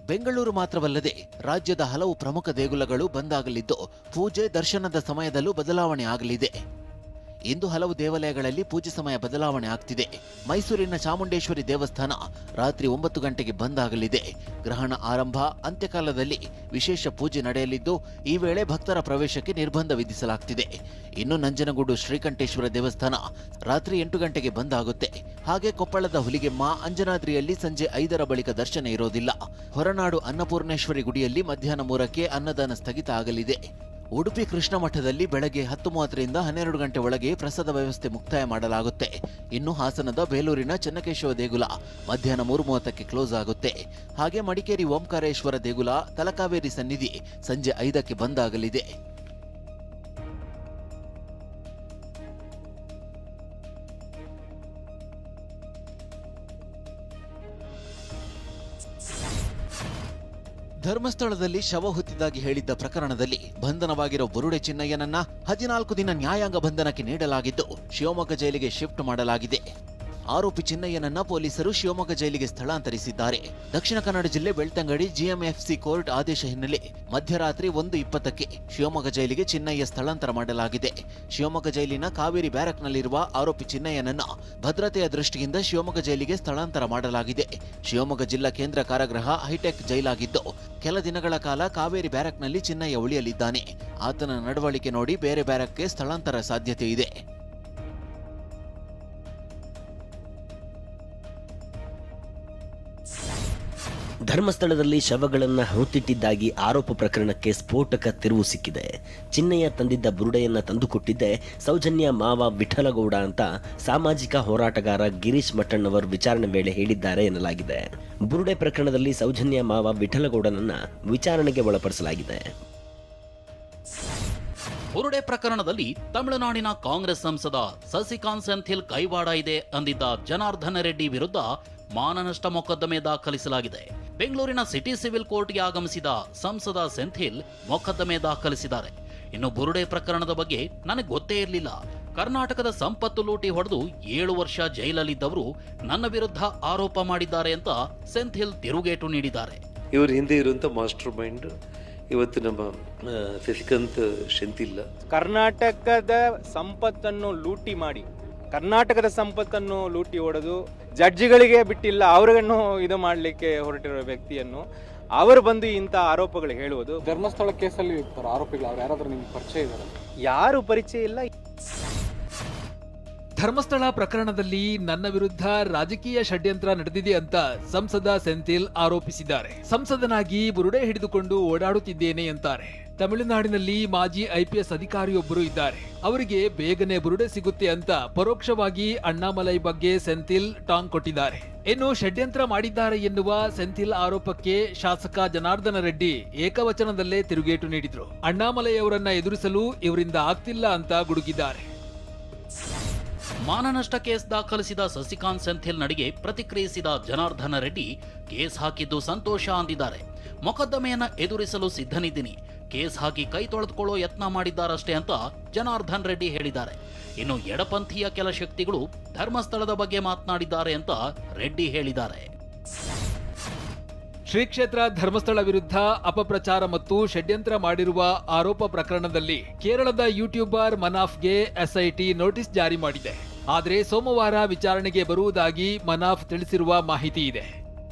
ಬೆಂಗಳೂರು ಮಾತ್ರವಲ್ಲದೆ ರಾಜ್ಯದ ಹಲವು ಪ್ರಮುಖ ದೇಗುಲಗಳು ಬಂದಾಗಲಿದ್ದು ಪೂಜೆ ದರ್ಶನದ ಸಮಯದಲ್ಲೂ ಬದಲಾವಣೆ ಆಗಲಿದೆ. ಇಂದು ಹಲವು ದೇವಾಲಯಗಳಲ್ಲಿ ಪೂಜೆ ಸಮಯ ಬದಲಾವಣೆ ಆಗ್ತಿದೆ. ಮೈಸೂರಿನ ಚಾಮುಂಡೇಶ್ವರಿ ದೇವಸ್ಥಾನ ರಾತ್ರಿ 9 ಗಂಟೆಗೆ ಬಂದ್ ಆಗಲಿದೆ. ಗ್ರಹಣ ಆರಂಭ ಅಂತ್ಯಕಾಲದಲ್ಲಿ ವಿಶೇಷ ಪೂಜೆ ನಡೆಯಲಿದ್ದು ಈ ವೇಳೆ ಭಕ್ತರ ಪ್ರವೇಶಕ್ಕೆ ನಿರ್ಬಂಧ ವಿಧಿಸಲಾಗ್ತಿದೆ. ಇನ್ನು ನಂಜನಗೂಡು ಶ್ರೀಕಂಠೇಶ್ವರ ದೇವಸ್ಥಾನ ರಾತ್ರಿ 8 ಗಂಟೆಗೆ ಬಂದ್ ಆಗುತ್ತೆ. ಹಾಗೆ ಕೊಪ್ಪಳದ ಹುಲಿಗೆಮ್ಮ ಅಂಜನಾದ್ರಿಯಲ್ಲಿ ಸಂಜೆ 5ರ ಬಳಿಕ ದರ್ಶನ ಇರೋದಿಲ್ಲ. ಹೊರನಾಡು ಅನ್ನಪೂರ್ಣೇಶ್ವರಿ ಗುಡಿಯಲ್ಲಿ ಮಧ್ಯಾಹ್ನ 3ಕ್ಕೆ ಅನ್ನದಾನ ಸ್ಥಗಿತ ಆಗಲಿದೆ. ಉಡುಪಿ ಕೃಷ್ಣ ಮಠದಲ್ಲಿ ಬೆಳಗ್ಗೆ 10:30ರಿಂದ 12 ಗಂಟೆ ಒಳಗೆ ಪ್ರಸಾದ ವ್ಯವಸ್ಥೆ ಮುಕ್ತಾಯ ಮಾಡಲಾಗುತ್ತೆ. ಇನ್ನು ಹಾಸನದ ಬೇಲೂರಿನ ಚೆನ್ನಕೇಶವ ದೇಗುಲ ಮಧ್ಯಾಹ್ನ 3:30ಕ್ಕೆ ಕ್ಲೋಸ್ ಆಗುತ್ತೆ. ಹಾಗೆ ಮಡಿಕೇರಿ ಓಂಕಾರೇಶ್ವರ ದೇಗುಲ ತಲಕಾವೇರಿ ಸನ್ನಿಧಿ ಸಂಜೆ 5ಕ್ಕೆ ಬಂದ್ ಆಗಲಿದೆ. ಧರ್ಮಸ್ಥಳದಲ್ಲಿ ಶವ ಹೊತ್ತಿದ್ದಾಗಿ ಹೇಳಿದ್ದ ಪ್ರಕರಣದಲ್ಲಿ ಬಂಧನವಾಗಿರೋ ಬುರುಡೆ ಚಿನ್ನಯ್ಯನನ್ನ 14 ದಿನ ನ್ಯಾಯಾಂಗ ಬಂಧನಕ್ಕೆ ನೀಡಲಾಗಿದ್ದು ಶಿವಮೊಗ್ಗ ಜೈಲಿಗೆ ಶಿಫ್ಟ್ ಮಾಡಲಾಗಿದೆ. ಆರೋಪಿ ಚಿನ್ನಯ್ಯನನ್ನ ಪೊಲೀಸರು ಶಿವಮೊಗ್ಗ ಜೈಲಿಗೆ ಸ್ಥಳಾಂತರಿಸಿದ್ದಾರೆ. ದಕ್ಷಿಣ ಕನ್ನಡ ಜಿಲ್ಲೆ ಬೆಳ್ತಂಗಡಿ ಜಿಎಂಎಫ್ಸಿ ಕೋರ್ಟ್ ಆದೇಶ ಹಿನ್ನೆಲೆ ಮಧ್ಯರಾತ್ರಿ 1:20ಕ್ಕೆ ಶಿವಮೊಗ್ಗ ಜೈಲಿಗೆ ಚಿನ್ನಯ್ಯ ಸ್ಥಳಾಂತರ ಮಾಡಲಾಗಿದೆ. ಶಿವಮೊಗ್ಗ ಜೈಲಿನ ಕಾವೇರಿ ಬ್ಯಾರಕ್ನಲ್ಲಿರುವ ಆರೋಪಿ ಚಿನ್ನಯ್ಯನನ್ನ ಭದ್ರತೆಯ ದೃಷ್ಟಿಯಿಂದ ಶಿವಮೊಗ್ಗ ಜೈಲಿಗೆ ಸ್ಥಳಾಂತರ ಮಾಡಲಾಗಿದೆ. ಶಿವಮೊಗ್ಗ ಜಿಲ್ಲಾ ಕೇಂದ್ರ ಕಾರಾಗೃಹ ಹೈಟೆಕ್ ಜೈಲಾಗಿದ್ದು ಕೆಲ ದಿನಗಳ ಕಾಲ ಕಾವೇರಿ ಬ್ಯಾರಕ್ನಲ್ಲಿ ಚಿನ್ನಯ್ಯ ಉಳಿಯಲಿದ್ದಾನೆ. ಆತನ ನಡವಳಿಕೆ ನೋಡಿ ಬೇರೆ ಬ್ಯಾರಕ್ಗೆ ಸ್ಥಳಾಂತರ ಸಾಧ್ಯತೆ ಇದೆ. ಧರ್ಮಸ್ಥಳದಲ್ಲಿ ಶವಗಳನ್ನು ಹೊತ್ತಿಟ್ಟಿದ್ದಾಗಿ ಆರೋಪ ಪ್ರಕರಣಕ್ಕೆ ಸ್ಫೋಟಕ ತಿರುವು ಸಿಕ್ಕಿದೆ. ಚಿನ್ನಯ್ಯ ತಂದಿದ್ದ ಬುರುಡೆಯನ್ನ ತಂದುಕೊಟ್ಟಿದ್ದೆ ಸೌಜನ್ಯ ಮಾವ ವಿಠಲಗೌಡ ಅಂತ ಸಾಮಾಜಿಕ ಹೋರಾಟಗಾರ ಗಿರೀಶ್ ಮಠಣ್ಣವರ್ ವಿಚಾರಣೆ ವೇಳೆ ಹೇಳಿದ್ದಾರೆ ಎನ್ನಲಾಗಿದೆ. ಬುರುಡೆ ಪ್ರಕರಣದಲ್ಲಿ ಸೌಜನ್ಯ ಮಾವ ವಿಠಲಗೌಡನನ್ನ ವಿಚಾರಣೆಗೆ ಒಳಪಡಿಸಲಾಗಿದೆ. ಬುರುಡೆ ಪ್ರಕರಣದಲ್ಲಿ ತಮಿಳುನಾಡಿನ ಕಾಂಗ್ರೆಸ್ ಸಂಸದ ಸಸಿಕಾಂತ್ ಸೆಂಥಿಲ್ ಕೈವಾಡ ಇದೆ ಅಂದಿದ್ದ ಜನಾರ್ದನ ರೆಡ್ಡಿ ವಿರುದ್ಧ ಮಾನನಷ್ಟ ಮೊಕದ್ದಮೆ ದಾಖಲಿಸಲಾಗಿದೆ. ಬೆಂಗಳೂರಿನ ಸಿಟಿ ಸಿವಿಲ್ ಕೋರ್ಟ್ಗೆ ಆಗಮಿಸಿದ ಸಂಸದ ಸೆಂಥಿಲ್ ಮೊಕದ್ದಮೆ ದಾಖಲಿಸಿದ್ದಾರೆ. ಇನ್ನು ಬುರುಡೆ ಪ್ರಕರಣದ ಬಗ್ಗೆ ನನಗೆ ಗೊತ್ತೇ ಇರಲಿಲ್ಲ. ಕರ್ನಾಟಕದ ಸಂಪತ್ತು ಲೂಟಿ ಹೊಡೆದು 7 ವರ್ಷ ಜೈಲಲ್ಲಿದ್ದವರು ನನ್ನ ವಿರುದ್ಧ ಆರೋಪ ಮಾಡಿದ್ದಾರೆ ಅಂತ ಸೆಂಥಿಲ್ ತಿರುಗೇಟು ನೀಡಿದ್ದಾರೆ. ಇವರು ಹಿಂದೆ ಇರುವಂತ ಮಾಸ್ಟರ್ ಮೈಂಡ್ ಇವತ್ತು ನಮ್ಮ ಸಸಿಕಾಂತ್ ಸೆಂಥಿಲ್. ಕರ್ನಾಟಕದ ಸಂಪತ್ತನ್ನು ಲೂಟಿ ಮಾಡಿ ಕರ್ನಾಟಕದ ಸಂಪತ್ತನ್ನು ಲೂಟಿ ಹೊಡೆದು ಜಡ್ಜಿಗಳಿಗೆ ಬಿಟ್ಟಿಲ್ಲ, ಅವರನ್ನು ಇದು ಮಾಡಲಿಕ್ಕೆ ಹೊರಟಿರೋ ವ್ಯಕ್ತಿಯನ್ನು ಅವರು ಬಂದು ಇಂಥ ಆರೋಪಗಳು ಹೇಳುವುದು. ಧರ್ಮಸ್ಥಳ ಕೇಸಲ್ಲಿ ಆರೋಪಿಗಳು ಅವ್ರು ಯಾರಾದ್ರೂ ನಿಮ್ಗೆ ಪರಿಚಯ ಇದ್ದಾರೆ? ಯಾರು ಪರಿಚಯ ಇಲ್ಲ. ಧರ್ಮಸ್ಥಳ ಪ್ರಕರಣದಲ್ಲಿ ನನ್ನ ವಿರುದ್ಧ ರಾಜಕೀಯ ಷಡ್ಯಂತ್ರ ನಡೆದಿದೆ ಅಂತ ಸಂಸದ ಸೆಂಥಿಲ್ ಆರೋಪಿಸಿದ್ದಾರೆ. ಸಂಸದನಾಗಿ ಬುರುಡೆ ಹಿಡಿದುಕೊಂಡು ಓಡಾಡುತ್ತಿದ್ದೇನೆ ಅಂತಾರೆ. ತಮಿಳುನಾಡಿನಲ್ಲಿ ಮಾಜಿ ಐಪಿಎಸ್ ಅಧಿಕಾರಿಯೊಬ್ಬರು ಇದ್ದಾರೆ. ಅವರಿಗೆ ಬೇಗನೆ ಬುರುಡೆ ಸಿಗುತ್ತೆ ಅಂತ ಪರೋಕ್ಷವಾಗಿ ಅಣ್ಣಾಮಲೈ ಬಗ್ಗೆ ಸೆಂಥಿಲ್ ಟಾಂಗ್ ಕೊಟ್ಟಿದ್ದಾರೆ. ಇನ್ನು ಷಡ್ಯಂತ್ರ ಮಾಡಿದ್ದಾರೆ ಎನ್ನುವ ಸೆಂಥಿಲ್ ಆರೋಪಕ್ಕೆ ಶಾಸಕ ಜನಾರ್ದನ ರೆಡ್ಡಿ ಏಕವಚನದಲ್ಲೇ ತಿರುಗೇಟು ನೀಡಿದ್ರು. ಅಣ್ಣಾಮಲೈ ಅವರನ್ನ ಎದುರಿಸಲು ಇವರಿಂದ ಆಗ್ತಿಲ್ಲ ಅಂತ ಗುಡುಗಿದ್ದಾರೆ. ಮಾನನಷ್ಟ ಕೇಸ್ ದಾಖಲಿಸಿದ ಸಸಿಕಾಂತ್ ಸೆಂಥಿಲ್ ನಡಿಗೆ ಪ್ರತಿಕ್ರಿಯಿಸಿದ ಜನಾರ್ದನ ರೆಡ್ಡಿ ಕೇಸ್ ಹಾಕಿದ್ದು ಸಂತೋಷ ಅಂದಿದ್ದಾರೆ. ಮೊಕದ್ದಮೆಯನ್ನ ಎದುರಿಸಲು ಸಿದ್ಧನಿದ್ದೀನಿ, ಕೇಸ್ ಹಾಕಿ ಕೈ ತೊಳೆದುಕೊಳ್ಳೋ ಯತ್ನ ಮಾಡಿದ್ದಾರಷ್ಟೇ ಅಂತ ಜನಾರ್ದನ್ ರೆಡ್ಡಿ ಹೇಳಿದ್ದಾರೆ. ಇನ್ನು ಎಡಪಂಥೀಯ ಕೆಲ ಶಕ್ತಿಗಳು ಧರ್ಮಸ್ಥಳದ ಬಗ್ಗೆ ಮಾತನಾಡಿದ್ದಾರೆ ಅಂತ ರೆಡ್ಡಿ ಹೇಳಿದ್ದಾರೆ. ಶ್ರೀ ಕ್ಷೇತ್ರ ಧರ್ಮಸ್ಥಳ ವಿರುದ್ಧ ಅಪಪ್ರಚಾರ ಮತ್ತು ಷಡ್ಯಂತ್ರ ಮಾಡಿರುವ ಆರೋಪ ಪ್ರಕರಣದಲ್ಲಿ ಕೇರಳದ ಯೂಟ್ಯೂಬರ್ ಮನಾಫ್ಗೆ ಎಸ್ಐಟಿ ನೋಟಿಸ್ ಜಾರಿ ಮಾಡಿದೆ. ಆದರೆ ಸೋಮವಾರ ವಿಚಾರಣೆಗೆ ಬರುವುದಾಗಿ ಮನಾಫ್ ತಿಳಿಸಿರುವ ಮಾಹಿತಿ ಇದೆ.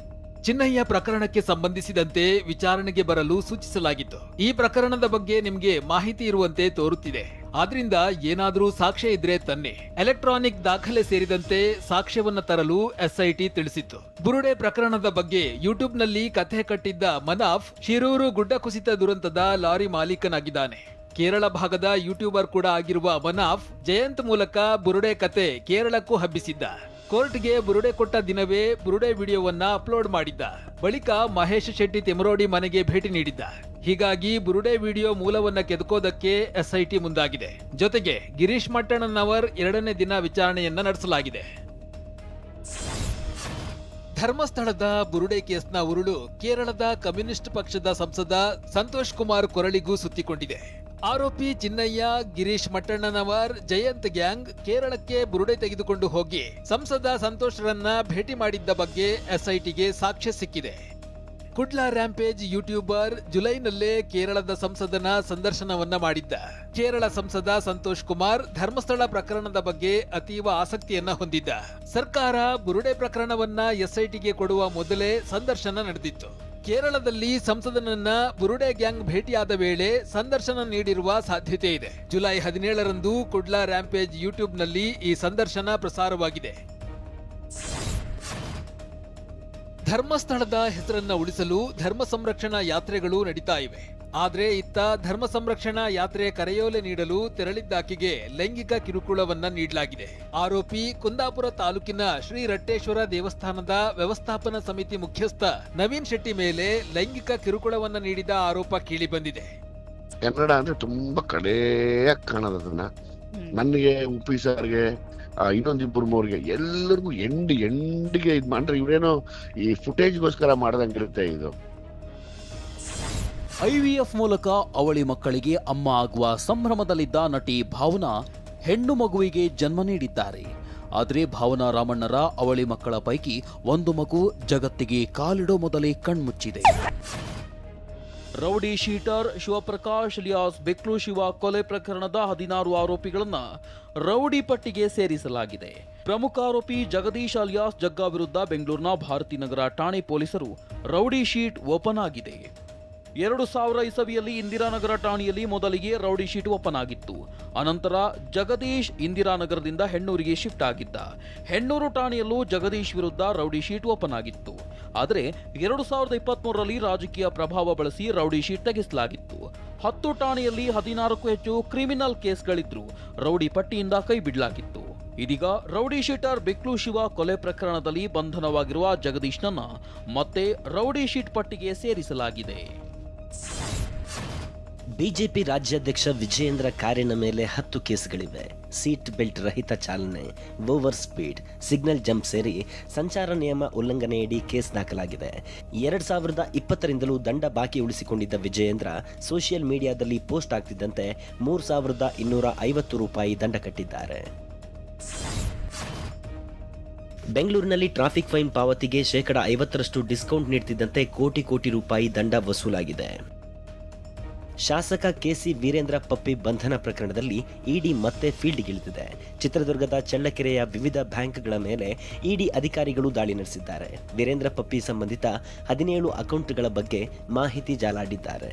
ಚಿನ್ನಯ್ಯ ಪ್ರಕರಣಕ್ಕೆ ಸಂಬಂಧಿಸಿದಂತೆ ವಿಚಾರಣೆಗೆ ಬರಲು ಸೂಚಿಸಲಾಗಿತ್ತು. ಈ ಪ್ರಕರಣದ ಬಗ್ಗೆ ನಿಮಗೆ ಮಾಹಿತಿ ಇರುವಂತೆ ತೋರುತ್ತಿದೆ. ಆದ್ರಿಂದ ಏನಾದರೂ ಸಾಕ್ಷ್ಯ ಇದ್ರೆ ತನ್ನಿ. ಎಲೆಕ್ಟ್ರಾನಿಕ್ ದಾಖಲೆ ಸೇರಿದಂತೆ ಸಾಕ್ಷ್ಯವನ್ನ ತರಲು ಎಸ್ಐಟಿ ತಿಳಿಸಿತ್ತು. ಬುರುಡೆ ಪ್ರಕರಣದ ಬಗ್ಗೆ ಯೂಟ್ಯೂಬ್ನಲ್ಲಿ ಕಥೆ ಕಟ್ಟಿದ್ದ ಮನಾಫ್ ಶಿರೂರು ಗುಡ್ಡ ಕುಸಿತ ದುರಂತದ ಲಾರಿ ಮಾಲೀಕನಾಗಿದ್ದಾನೆ. ಕೇರಳ ಭಾಗದ ಯೂಟ್ಯೂಬರ್ ಕೂಡ ಆಗಿರುವ ಮನಾಫ್ ಜಯಂತ್ ಮೂಲಕ ಬುರುಡೆ ಕತೆ ಕೇರಳಕ್ಕೂ ಹಬ್ಬಿಸಿದ್ದ. ಕೋರ್ಟ್ಗೆ ಬುರುಡೆ ಕೊಟ್ಟ ದಿನವೇ ಬುರುಡೆ ವಿಡಿಯೋವನ್ನ ಅಪ್ಲೋಡ್ ಮಾಡಿದ್ದ. ಬಳಿಕ ಮಹೇಶ್ ಶೆಟ್ಟಿ ತೆಮರೋಡಿ ಮನೆಗೆ ಭೇಟಿ ನೀಡಿದ್ದ. ಹೀಗಾಗಿ ಬುರುಡೆ ವಿಡಿಯೋ ಮೂಲವನ್ನ ಕೆದಕೋದಕ್ಕೆ ಎಸ್ಐಟಿ ಮುಂದಾಗಿದೆ. ಜೊತೆಗೆ ಗಿರೀಶ್ ಮಟ್ಟಣ್ಣನವರ್ 2ನೇ ದಿನ ವಿಚಾರಣೆಯನ್ನ ನಡೆಸಲಾಗಿದೆ. ಧರ್ಮಸ್ಥಳದ ಬುರುಡೆ ಕೇಸ್ನ ಉರುಳು ಕೇರಳದ ಕಮ್ಯುನಿಸ್ಟ್ ಪಕ್ಷದ ಸಂಸದ ಸಂತೋಷ್ ಕುಮಾರ್ ಕೊರಳಿಗೂ ಸುತ್ತಿಕೊಂಡಿದೆ. ಆರೋಪಿ ಚಿನ್ನಯ್ಯ, ಗಿರೀಶ್ ಮಟ್ಟಣ್ಣನವರ್, ಜಯಂತ್ ಗ್ಯಾಂಗ್ ಕೇರಳಕ್ಕೆ ಬುರುಡೆ ತೆಗೆದುಕೊಂಡು ಹೋಗಿ ಸಂಸದ ಸಂತೋಷ್ರನ್ನ ಭೇಟಿ ಮಾಡಿದ್ದ ಬಗ್ಗೆ ಎಸ್ಐಟಿಗೆ ಸಾಕ್ಷ್ಯ ಸಿಕ್ಕಿದೆ. ಕುಡ್ಲಾ ರ್ಯಾಂಪೇಜ್ ಯೂಟ್ಯೂಬರ್ ಜುಲೈನಲ್ಲೇ ಕೇರಳದ ಸಂಸದನ ಸಂದರ್ಶನವನ್ನ ಮಾಡಿದ್ದ. ಕೇರಳ ಸಂಸದ ಸಂತೋಷ್ ಕುಮಾರ್ ಧರ್ಮಸ್ಥಳ ಪ್ರಕರಣದ ಬಗ್ಗೆ ಅತೀವ ಆಸಕ್ತಿಯನ್ನ ಹೊಂದಿದ್ದ. ಸರ್ಕಾರ ಬುರುಡೆ ಪ್ರಕರಣವನ್ನ ಎಸ್ಐಟಿಗೆ ಕೊಡುವ ಮೊದಲೇ ಸಂದರ್ಶನ ನಡೆದಿತ್ತು. ಕೇರಳದಲ್ಲಿ ಸಂಸದನನ್ನ ಬುರುಡೆ ಗ್ಯಾಂಗ್ ಭೇಟಿಯಾದ ವೇಳೆ ಸಂದರ್ಶನ ನೀಡಿರುವ ಸಾಧ್ಯತೆ ಇದೆ. ಜುಲೈ 17ರಂದು ಕುಡ್ಲಾ ರ್ಯಾಂಪೇಜ್ ಯೂಟ್ಯೂಬ್ನಲ್ಲಿ ಈ ಸಂದರ್ಶನ ಪ್ರಸಾರವಾಗಿದೆ. ಧರ್ಮಸ್ಥಳದ ಹೆಸರನ್ನ ಉಳಿಸಲು ಧರ್ಮ ಸಂರಕ್ಷಣಾ ಯಾತ್ರೆಗಳು ನಡೀತಾ ಇವೆ. ಆದ್ರೆ ಇತ್ತ ಧರ್ಮ ಸಂರಕ್ಷಣಾ ಯಾತ್ರೆ ಕರೆಯೋಲೆ ನೀಡಲು ತೆರಳಿದ್ದಾಕೆಗೆ ಲೈಂಗಿಕ ಕಿರುಕುಳವನ್ನ ನೀಡಲಾಗಿದೆ. ಆರೋಪಿ ಕುಂದಾಪುರ ತಾಲೂಕಿನ ಶ್ರೀ ರಟ್ಟೇಶ್ವರ ದೇವಸ್ಥಾನದ ವ್ಯವಸ್ಥಾಪನಾ ಸಮಿತಿ ಮುಖ್ಯಸ್ಥ ನವೀನ್ ಶೆಟ್ಟಿ ಮೇಲೆ ಲೈಂಗಿಕ ಕಿರುಕುಳವನ್ನ ನೀಡಿದ ಆರೋಪ ಕೇಳಿ ಬಂದಿದೆ. ಕನ್ನಡ ಅಂದ್ರೆ ತುಂಬಾ ಕಡೆಯಾಗಿ ಕಾಣೋದನ್ನ ನನಗೆ ಉಪ್ಪಿ ಸಾರ್ಗೆ ಇನ್ನೊಂದಿಬ್ಬರು ಮೂರಿಗೆ ಎಲ್ಲರಿಗೂ ಎಂಡಿಗೆ ಇದ್ ಮಾಡ್ರೆ ಇವ್ರೇನೋ ಈ ಫುಟೇಜ್ಗೋಸ್ಕರ ಮಾಡ್ದಂಗಿರುತ್ತೆ ಇದು. IVF ಮೂಲಕ ಅವಳಿ ಮಕ್ಕಳಿಗೆ ಅಮ್ಮ ಆಗುವ ಸಂಭ್ರಮದಲ್ಲಿದ್ದ ನಟಿ ಭಾವನಾ ಹೆಣ್ಣು ಮಗುವಿಗೆ ಜನ್ಮ ನೀಡಿದ್ದಾರೆ. ಆದರೆ ಭಾವನಾ ರಾಮಣ್ಣರ ಅವಳಿ ಮಕ್ಕಳ ಪೈಕಿ ಒಂದು ಮಗು ಜಗತ್ತಿಗೆ ಕಾಲಿಡೋ ಮೊದಲೇ ಕಣ್ಮುಚ್ಚಿದೆ. Rowdy sheeter Shivaprakash alias Beklu Shiva ಕೊಲೆ ಪ್ರಕರಣದ 16 ಆರೋಪಿಗಳನ್ನ ರೌಡಿ ಪಟ್ಟಿಗೆ ಸೇರಿಸಲಾಗಿದೆ. ಪ್ರಮುಖ ಆರೋಪಿ ಜಗದೀಶ್ ಅಲಿಯಾಸ್ ಜಗ್ಗಾ ವಿರುದ್ಧ ಬೆಂಗಳೂರಿನ ಭಾರತೀನಗರ ಠಾಣೆ ಪೊಲೀಸರು ರೌಡಿ ಶೀಟ್ ಓಪನ್ ಆಗಿದೆ. 2000 ಇಸವಿಯಲ್ಲಿ ಇಂದಿರಾನಗರ ಠಾಣೆಯಲ್ಲಿ ಮೊದಲಿಗೆ ರೌಡಿ ಶೀಟ್ ಓಪನ್ ಆಗಿತ್ತು. ಅನಂತರ ಜಗದೀಶ್ ಇಂದಿರಾನಗರದಿಂದ ಹೆಣ್ಣೂರಿಗೆ ಶಿಫ್ಟ್ ಆಗಿದ್ದ. ಹೆಣ್ಣೂರು ಠಾಣೆಯಲ್ಲೂ ಜಗದೀಶ್ ವಿರುದ್ಧ ರೌಡಿ ಶೀಟ್ ಓಪನ್ ಆಗಿತ್ತು. ಆದರೆ 2023ರಲ್ಲಿ ರಾಜಕೀಯ ಪ್ರಭಾವ ಬಳಸಿ ರೌಡಿ ಶೀಟ್ ತೆಗೆಸಲಾಗಿತ್ತು. 10 ಠಾಣೆಯಲ್ಲಿ 16ಕ್ಕೂ ಹೆಚ್ಚು ಕ್ರಿಮಿನಲ್ ಕೇಸ್ಗಳಿದ್ರು ರೌಡಿ ಪಟ್ಟಿಯಿಂದ ಕೈ ಬಿಡಲಾಗಿತ್ತು. ಇದೀಗ ರೌಡಿ ಶೀಟರ್ ಬೆಕ್ಲು ಶಿವ ಕೊಲೆ ಪ್ರಕರಣದಲ್ಲಿ ಬಂಧನವಾಗಿರುವ ಜಗದೀಶ್ನನ್ನ ಮತ್ತೆ ರೌಡಿ ಶೀಟ್ ಪಟ್ಟಿಗೆ ಸೇರಿಸಲಾಗಿದೆ. ಬಿಜೆಪಿ ರಾಜ್ಯಾಧ್ಯಕ್ಷ ವಿಜಯೇಂದ್ರ ಕಾರಿನ ಮೇಲೆ 10 ಕೇಸ್ಗಳಿವೆ. ಸೀಟ್ ಬೆಲ್ಟ್ ರಹಿತ ಚಾಲನೆ, ಓವರ್ ಸ್ಪೀಡ್, ಸಿಗ್ನಲ್ ಜಂಪ್ ಸೇರಿ ಸಂಚಾರ ನಿಯಮ ಉಲ್ಲಂಘನೆಯಡಿ ಕೇಸ್ ದಾಖಲಾಗಿದೆ. 2020ರಿಂದಲೂ ದಂಡ ಬಾಕಿ ಉಳಿಸಿಕೊಂಡಿದ್ದ ವಿಜಯೇಂದ್ರ ಸೋಷಿಯಲ್ ಮೀಡಿಯಾದಲ್ಲಿ ಪೋಸ್ಟ್ ಆಗ್ತಿದ್ದಂತೆ 3,250 ರೂಪಾಯಿ ದಂಡ ಕಟ್ಟಿದ್ದಾರೆ. ಬೆಂಗಳೂರಿನಲ್ಲಿ ಟ್ರಾಫಿಕ್ ಫೈನ್ ಪಾವತಿಗೆ 50% ಡಿಸ್ಕೌಂಟ್ ನೀಡುತ್ತಿದ್ದಂತೆ ಕೋಟಿ ರೂಪಾಯಿ ದಂಡ ವಸೂಲಾಗಿದೆ. ಶಾಸಕ ಕೆಸಿ ವೀರೇಂದ್ರ ಪಪ್ಪಿ ಬಂಧನ ಪ್ರಕರಣದಲ್ಲಿ ಇಡಿ ಮತ್ತೆ ಫೀಲ್ಡ್ಗಿಳಿದಿದೆ. ಚಿತ್ರದುರ್ಗದ ಚಳ್ಳಕೆರೆಯ ವಿವಿಧ ಬ್ಯಾಂಕ್ಗಳ ಮೇಲೆ ಇಡಿ ಅಧಿಕಾರಿಗಳು ದಾಳಿ ನಡೆಸಿದ್ದಾರೆ. ವೀರೇಂದ್ರ ಪಪ್ಪಿ ಸಂಬಂಧಿತ 17 ಅಕೌಂಟ್ಗಳ ಬಗ್ಗೆ ಮಾಹಿತಿ ಜಾಲಾಡಿದ್ದಾರೆ.